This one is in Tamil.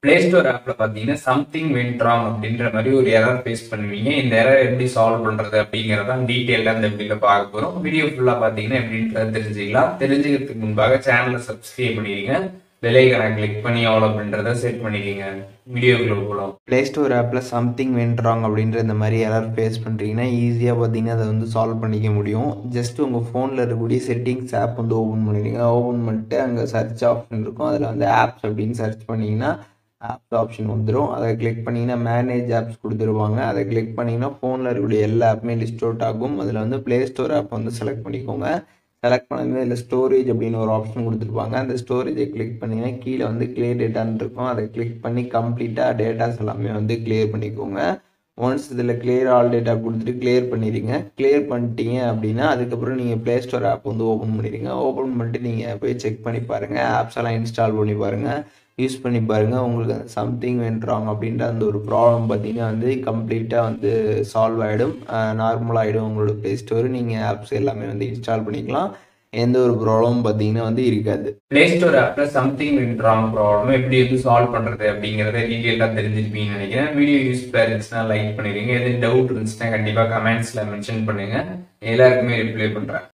பிளே ஸ்டோர் ஆப்ல பாத்தீங்கன்னா சம்திங் வென்ட் ராங் அப்படின்ற மாதிரி ஒரு எரர் ஃபேஸ் பண்ணுவீங்க. இந்த எரர் எப்படி சால்வ் பண்றது அப்படிங்கறத டீடைலா இந்த வீடியோல பார்க்க போறோம். வீடியோ ஃபுல்லா பாத்தீங்கன்னா எப்படின்றத தெரிஞ்சுக்கலாம். தெரிஞ்சுக்கிறதுக்கு முன்பாக சேனலை சப்ஸ்கிரைப் பண்ணிடுங்க. பெல் ஐகானை கிளிக் பண்ணி ஆல் அப்படின்றத செட் பண்ணிக்கங்க. வீடியோக்குள்ள போகலாம். பிளே ஸ்டோர் ஆப்ல சம்திங் வென்ட் ராங் அப்படின்ற இந்த மாதிரி எரர் ஃபேஸ் பண்றீங்கன்னா ஈஸியா பாத்தீங்கன்னா அதை வந்து சால்வ் பண்ணிக்க முடியும். ஜஸ்ட் உங்க போன்ல இருக்கக்கூடிய செட்டிங்ஸ் ஆப் வந்து ஓபன் பண்ணிடுங்க. ஓபன் பண்ணிட்டு அங்க சர்ச் ஆப்ஷன் இருக்கும். அதுல வந்து ஆப்ஸ் அப்படின்னு சர்ச் பண்ணீங்கன்னா ஆப்ஸ் ஆப்ஷன் வந்துடும். அதை கிளிக் பண்ணிங்கன்னா மேனேஜ் ஆப்ஸ் கொடுத்துருவாங்க. அதை கிளிக் பண்ணிங்கன்னா ஃபோனில் இருக்கக்கூடிய எல்லா ஆப்புமே லிஸ்ட் அவுட் ஆகும். அதில் வந்து ப்ளே ஸ்டோர் ஆப் வந்து செலக்ட் பண்ணிக்கோங்க. செலக்ட் பண்ணதுமே இதில் ஸ்டோரேஜ் அப்படின்னு ஒரு ஆப்ஷன் கொடுத்துருப்பாங்க. அந்த ஸ்டோரேஜை கிளிக் பண்ணிங்கன்னா கீழே வந்து கிளியர் டேட்டான்னு இருக்கும். அதை கிளிக் பண்ணி கம்ப்ளீட்டாக டேட்டாஸ் எல்லாமே வந்து கிளியர் பண்ணிக்கோங்க. ஒன்ஸ் இதில் கிளியர் ஆல் டேட்டா கொடுத்துட்டு கிளியர் பண்ணிடுங்க. கிளியர் பண்ணிட்டீங்க அப்படின்னா அதுக்கப்புறம் நீங்கள் ப்ளே ஸ்டோர் ஆப் வந்து ஓப்பன் பண்ணிடுங்க. ஓப்பன் பண்ணிட்டு நீங்கள் போய் செக் பண்ணி பாருங்கள். ஆப்ஸ் எல்லாம் இன்ஸ்டால் பண்ணி பாருங்கள். யூஸ் பண்ணி பாருங்கள். உங்களுக்கு அந்த சம்திங் வென்ட் ராங் அப்படின்ற அந்த ஒரு ப்ராப்ளம் பார்த்தீங்கன்னா வந்து கம்ப்ளீட்டாக வந்து சால்வ் ஆகிடும். நார்மலாகிடும் உங்களோட ப்ளே ஸ்டோர். நீங்கள் ஆப்ஸ் எல்லாமே வந்து இன்ஸ்டால் பண்ணிக்கலாம். எந்த ஒரு ப்ராப்ளமும் பார்த்தீங்கன்னா வந்து இருக்காது. பிளே ஸ்டோர் ஆப்ல சம்திங் வென்ட் ராங் ப்ராப்ளம் எப்படி வந்து சால்வ் பண்றது அப்படிங்கறத டீடைலா தெரிஞ்சிருப்பீங்கன்னு நினைக்கிறேன். வீடியோ யூஸ்ஃபுல்லா இருந்துச்சுன்னா லைக் பண்ணிடுங்க. எதுவும் டவுட் இருந்துச்சுன்னா கண்டிப்பா கமெண்ட்ஸ்ல மென்ஷன் பண்ணுங்க. எல்லாருக்குமே ரிப்ளை பண்றேன்.